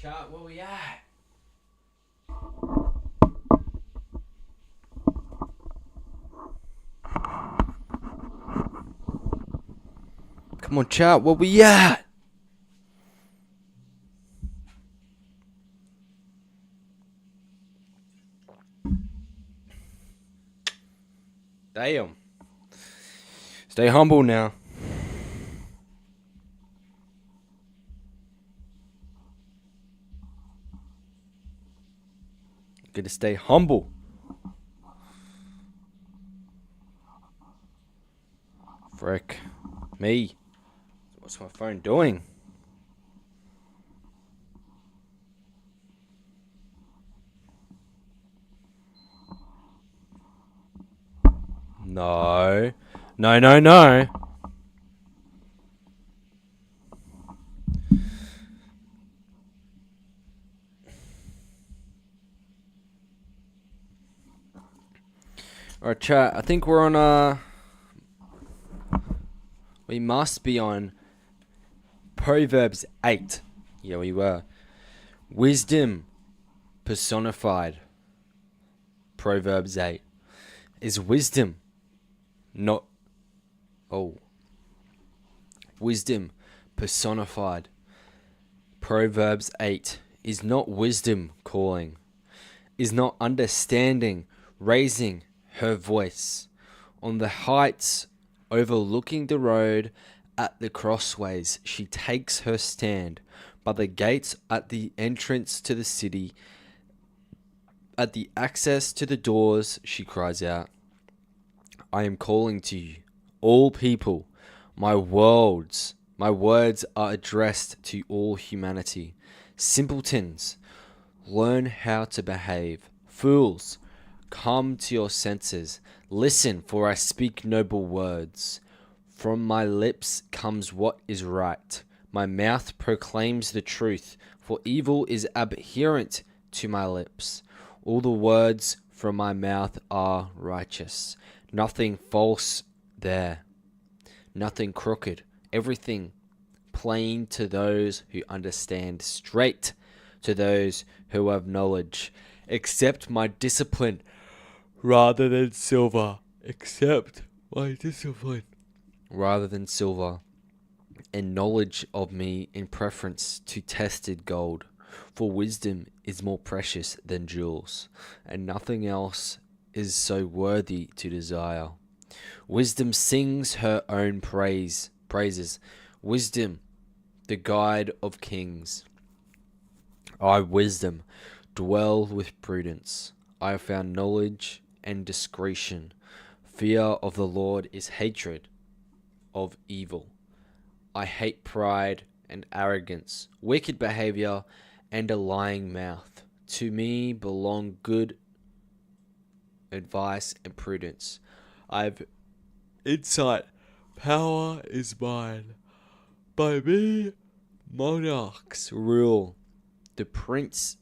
Chat, where we at? Come on, chat, where we at? Damn. Stay humble now. Gotta stay humble. Frick. Me. What's my phone doing? No. No, no, no. Alright, chat. I think we're on, we must be on Proverbs 8. Yeah, we were. Wisdom personified. Proverbs 8. Is wisdom not... Oh. Wisdom personified. Proverbs 8. Is not wisdom calling? Is not understanding raising her voice? On the heights overlooking the road at the crossways, she takes her stand. By the gates at the entrance to the city, at the access to the doors, she cries out, I am calling to you, all people. My words are addressed to all humanity. Simpletons, learn how to behave. Fools, come to your senses. Listen, for I speak noble words. From my lips comes what is right. My mouth proclaims the truth, for evil is abhorrent to my lips. All the words from my mouth are righteous. Nothing false there. Nothing crooked. Everything plain to those who understand, straight to those who have knowledge. Accept my discipline rather than silver. Accept my discipline rather than silver, and knowledge of me in preference to tested gold. For wisdom is more precious than jewels, and nothing else is so worthy to desire. Wisdom sings her own praises. Wisdom, the guide of kings. I, wisdom, dwell with prudence. I have found knowledge and discretion. Fear of the Lord is hatred of evil. I hate pride and arrogance, wicked behavior, and a lying mouth. To me belong good advice and prudence. I've insight. Power is mine. By me, monarchs rule. The princes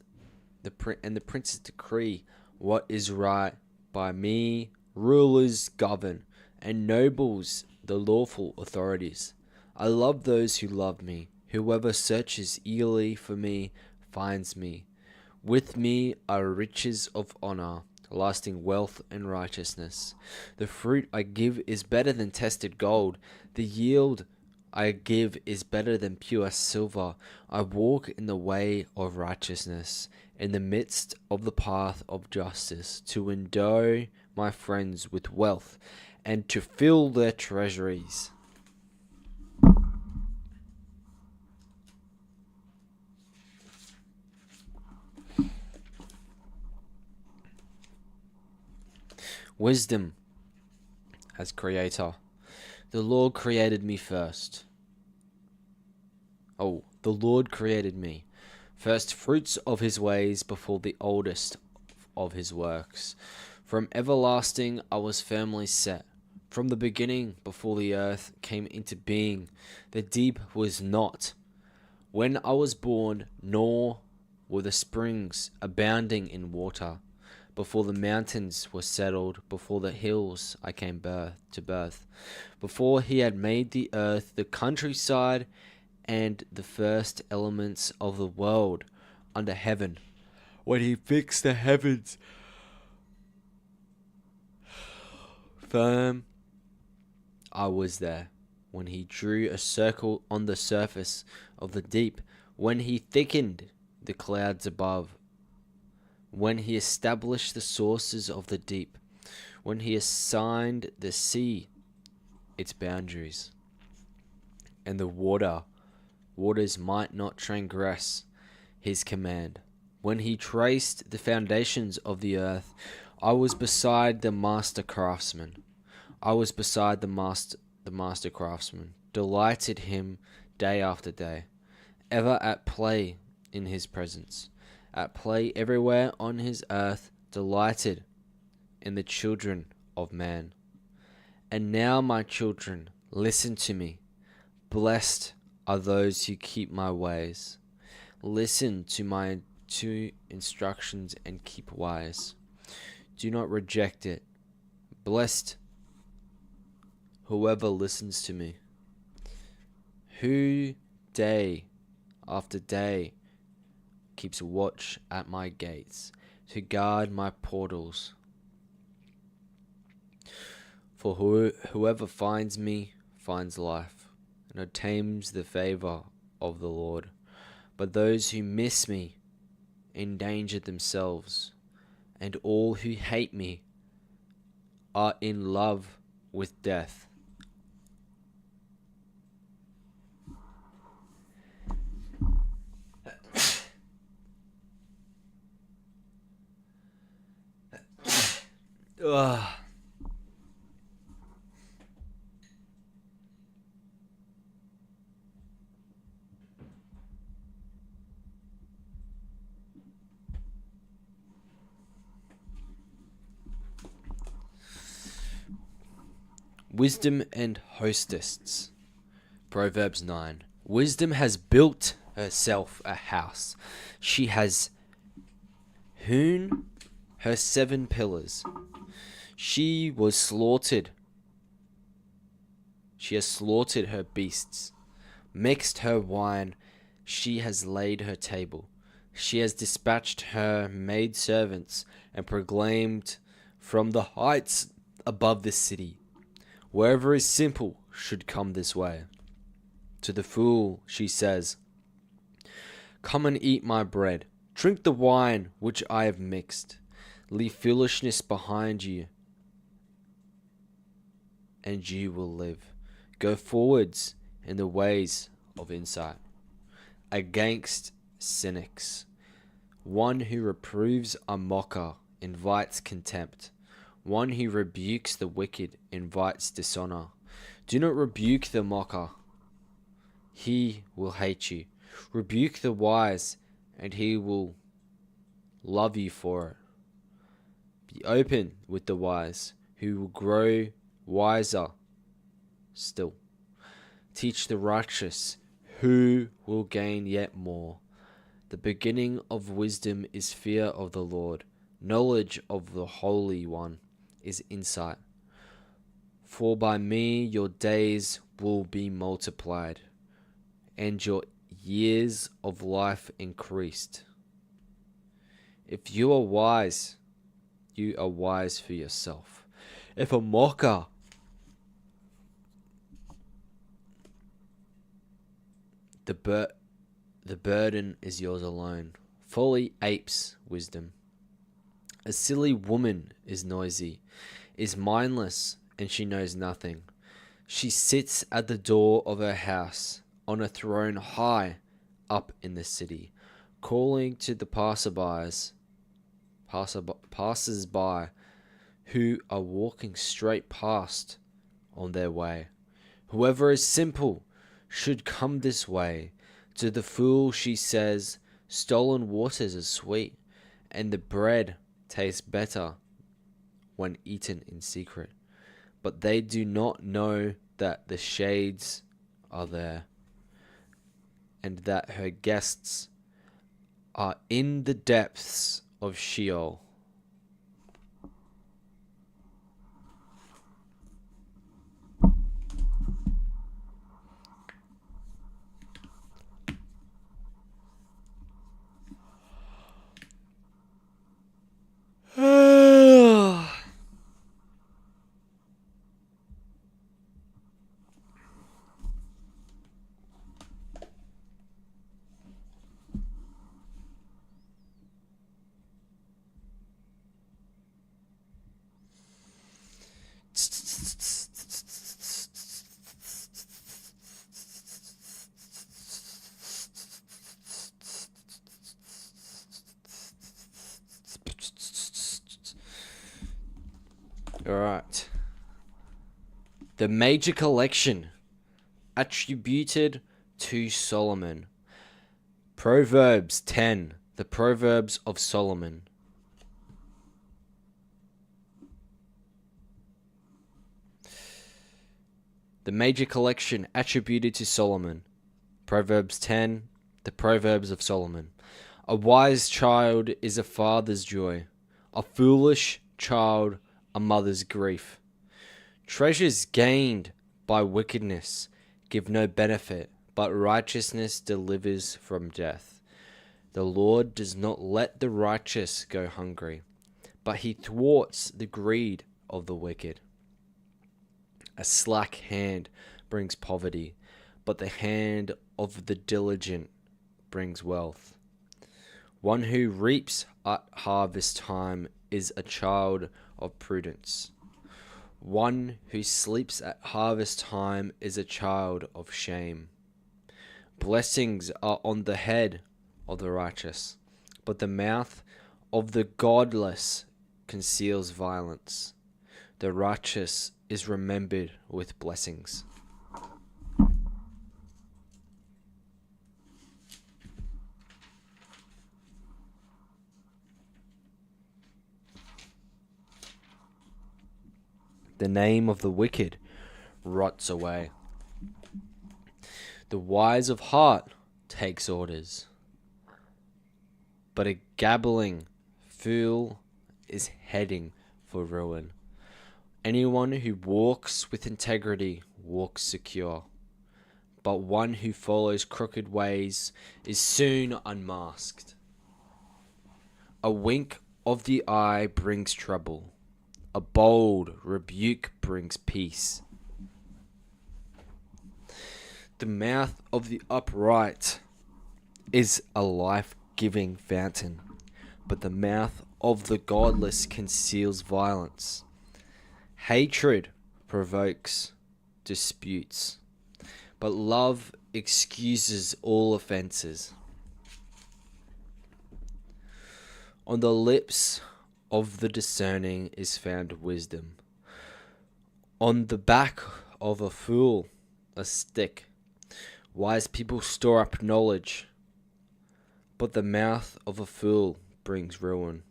decree what is right. By me, rulers govern, and nobles the lawful authorities. I love those who love me. Whoever searches eagerly for me finds me. With me are riches of honor, lasting wealth and righteousness. The fruit I give is better than tested gold. The yield I give is better than pure silver. I walk in the way of righteousness, in the midst of the path of justice, to endow my friends with wealth and to fill their treasuries. Wisdom as creator. The Lord created me first. The Lord created me. First fruits of his ways before the oldest of his works. From everlasting I was firmly set. From the beginning, before the earth came into being, the deep was not. When I was born, nor were the springs abounding in water. Before the mountains were settled, before the hills I came to birth. Before he had made the earth, the countryside, and the first elements of the world, under heaven. When he fixed the heavens firm, I was there. When he drew a circle on the surface of the deep, when he thickened the clouds above, when he established the sources of the deep, when he assigned the sea its boundaries, and the waters might not transgress his command. When he traced the foundations of the earth, I was beside the master craftsman. I was beside the master craftsman, delighted him day after day, ever at play in his presence, at play everywhere on his earth, delighted in the children of man. And now, my children, listen to me. Blessed are those who keep my ways. Listen to my two instructions and keep wise. Do not reject it. Blessed whoever listens to me, who day after day keeps watch at my gates to guard my portals. For whoever finds me finds life and obtains the favor of the Lord. But those who miss me endanger themselves, and all who hate me are in love with death. Ugh. Wisdom and hostess. Proverbs 9. Wisdom has built herself a house. She has hewn her 7 pillars. She has slaughtered her beasts, mixed her wine. She has laid her table. She has dispatched her maidservants and proclaimed from the heights above the city, wherever is simple should come this way. To the fool she says, come and eat my bread, drink the wine which I have mixed. Leave foolishness behind you, and you will live. Go forwards in the ways of insight. Against cynics, one who reproves a mocker invites contempt. One who rebukes the wicked invites dishonor. Do not rebuke the mocker, he will hate you. Rebuke the wise, and he will love you for it. Be open with the wise, who will grow wiser still. Teach the righteous, who will gain yet more. The beginning of wisdom is fear of the Lord. Knowledge of the Holy One is insight. For by me your days will be multiplied, and your years of life increased. If you are wise for yourself. If a mocker the burden is yours alone. Folly apes wisdom. A silly woman is noisy, is mindless, and she knows nothing. She sits at the door of her house, on a throne high up in the city, calling to the passers-by who are walking straight past on their way. Whoever is simple should come this way. To the fool she says, stolen waters are sweet, and the bread tastes better when eaten in secret. But they do not know that the shades are there, and that her guests are in the depths of Sheol. Alright. The major collection attributed to Solomon. Proverbs 10. The Proverbs of Solomon. The major collection attributed to Solomon. Proverbs 10. The Proverbs of Solomon. A wise child is a father's joy. A foolish child a mother's grief. Treasures gained by wickedness give no benefit, but righteousness delivers from death. The Lord does not let the righteous go hungry, but he thwarts the greed of the wicked. A slack hand brings poverty, but the hand of the diligent brings wealth. One who reaps at harvest time is a child of prudence. One who sleeps at harvest time is a child of shame. Blessings are on the head of the righteous, but the mouth of the godless conceals violence. The righteous is remembered with blessings. The name of the wicked rots away. The wise of heart takes orders, but a gabbling fool is heading for ruin. Anyone who walks with integrity walks secure, but one who follows crooked ways is soon unmasked. A wink of the eye brings trouble. A bold rebuke brings peace. The mouth of the upright is a life-giving fountain, but the mouth of the godless conceals violence. Hatred provokes disputes, but love excuses all offenses. On the lips of the discerning is found wisdom. On the back of a fool, a stick. Wise people store up knowledge, but the mouth of a fool brings ruin.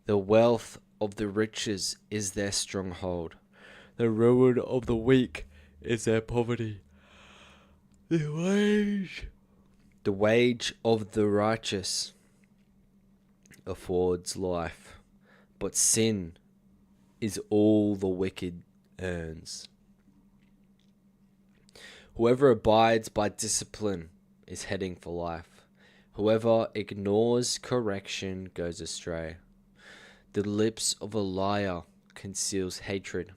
The wealth of the riches is their stronghold. The ruin of the weak is their poverty. The wage of the righteous affords life, but sin is all the wicked earns. Whoever abides by discipline is heading for life. Whoever ignores correction goes astray. The lips of a liar conceals hatred.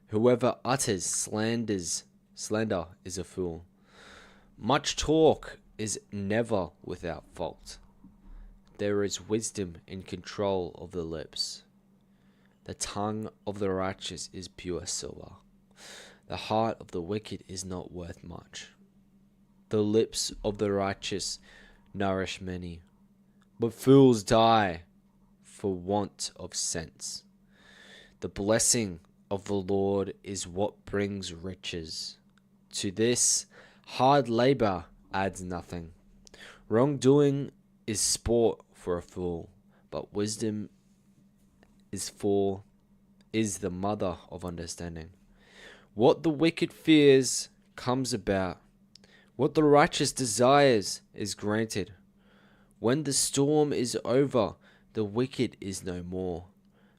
Whoever utters slander is a fool. Much talk is never without fault. There is wisdom in control of the lips. The tongue of the righteous is pure silver. The heart of the wicked is not worth much. The lips of the righteous nourish many, but fools die for want of sense. The blessing of the Lord is what brings riches. To this, hard labor adds nothing. Wrongdoing is sport for a fool, but wisdom is the mother of understanding. What the wicked fears comes about. What the righteous desires is granted. When the storm is over, the wicked is no more,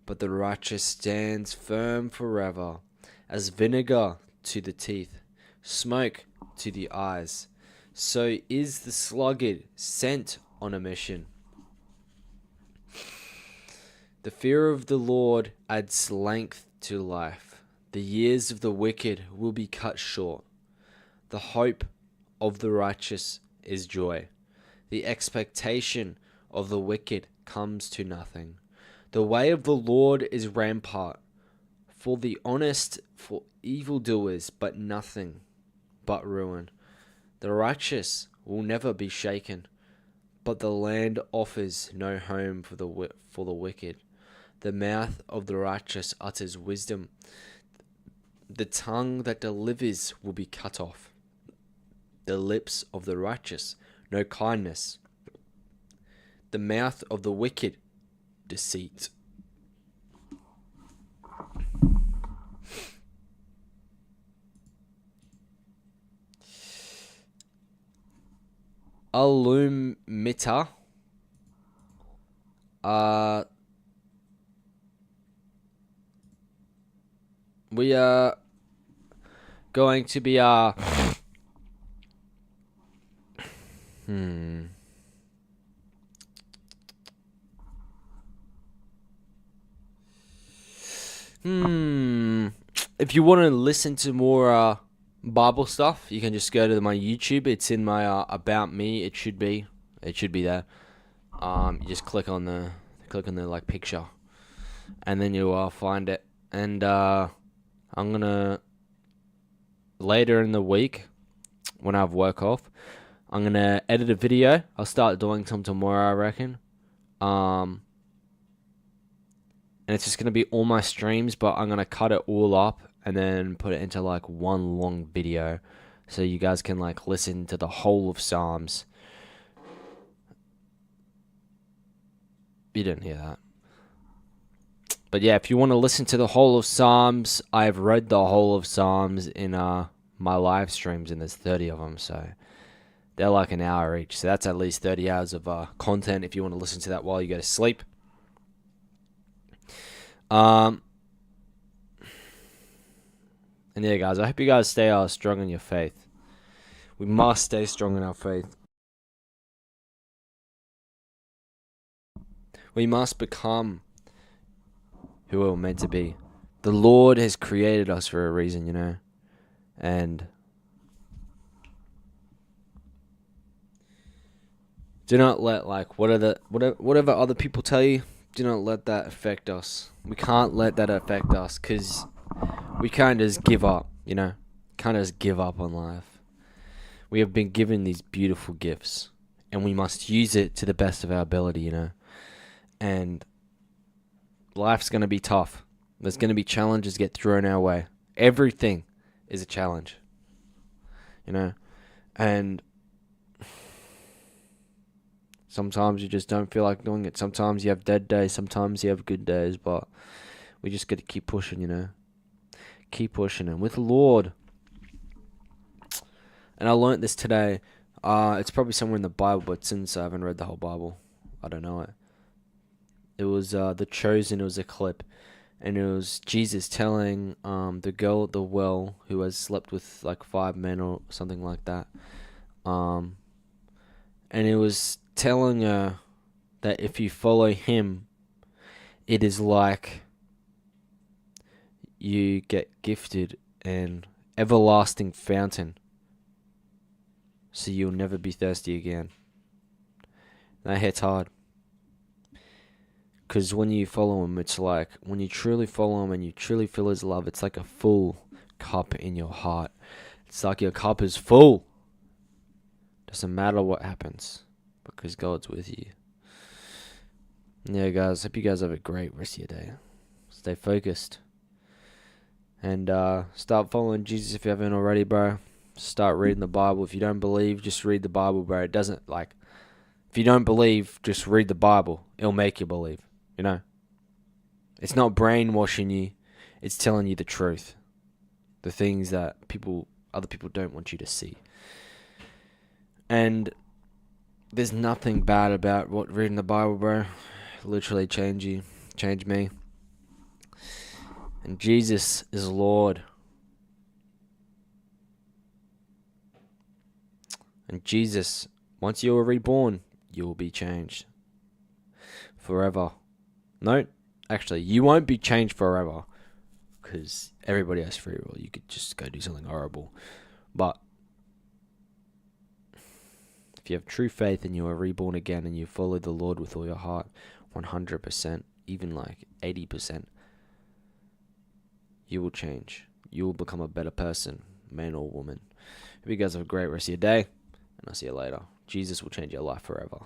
but the righteous stands firm forever. As vinegar to the teeth, smoke to the eyes, so is the sluggard sent on a mission. The fear of the Lord adds length to life. The years of the wicked will be cut short. The hope of the righteous is joy. The expectation of the wicked comes to nothing. The way of the Lord is rampart for the honest, for evildoers, but nothing but ruin. The righteous will never be shaken, but the land offers no home for the wicked. The mouth of the righteous utters wisdom. The tongue that delivers will be cut off. The lips of the righteous know kindness. The mouth of the wicked, deceit. Alumita. We are going to be If you want to listen to more Bible stuff, you can just go to my YouTube. It's in my About Me. It should be there. You just click on the like picture, and then you'll find it. And I'm gonna later in the week when I have work off, I'm gonna edit a video. I'll start doing some tomorrow, I reckon. And it's just gonna be all my streams, but I'm gonna cut it all up and then put it into like one long video, so you guys can like listen to the whole of Psalms. You didn't hear that. But yeah, if you want to listen to the whole of Psalms, I've read the whole of Psalms in my live streams, and there's 30 of them, so they're like an hour each. So that's at least 30 hours of content if you want to listen to that while you go to sleep. And yeah, guys, I hope you guys stay strong in your faith. We must stay strong in our faith. We must become who we're meant to be. The Lord has created us for a reason, you know. And do not let like whatever other people tell you, do not let that affect us. We can't let that affect us, because we can't just give up, you know. Can't just give up on life. We have been given these beautiful gifts, and we must use it to the best of our ability, you know. And life's going to be tough. There's going to be challenges get thrown our way. Everything is a challenge, you know. And sometimes you just don't feel like doing it. Sometimes you have dead days. Sometimes you have good days. But we just got to keep pushing, you know. Keep pushing. And with the Lord. And I learnt this today. It's probably somewhere in the Bible, but since I haven't read the whole Bible, I don't know it. It was The Chosen. It was a clip. And it was Jesus telling the girl at the well who has slept with like 5 men or something like that. And it was telling her that if you follow him, it is like you get gifted an everlasting fountain, so you'll never be thirsty again. That hits hard. Because when you follow him, it's like, when you truly follow him and you truly feel his love, it's like a full cup in your heart. It's like your cup is full. Doesn't matter what happens, because God's with you. Yeah, guys, hope you guys have a great rest of your day. Stay focused. And start following Jesus if you haven't already, bro. Start reading the Bible. If you don't believe, just read the Bible, bro. It doesn't, like, if you don't believe, just read the Bible. It'll make you believe. You know, it's not brainwashing you. It's telling you the truth. The things that other people don't want you to see. And there's nothing bad about what reading the Bible, bro. Literally change me. And Jesus is Lord. And Jesus, once you are reborn, you will be changed forever. No, actually, you won't be changed forever, because everybody has free will. You could just go do something horrible. But if you have true faith and you are reborn again and you follow the Lord with all your heart, 100%, even like 80%, you will change. You will become a better person, man or woman. Hope you guys have a great rest of your day, and I'll see you later. Jesus will change your life forever.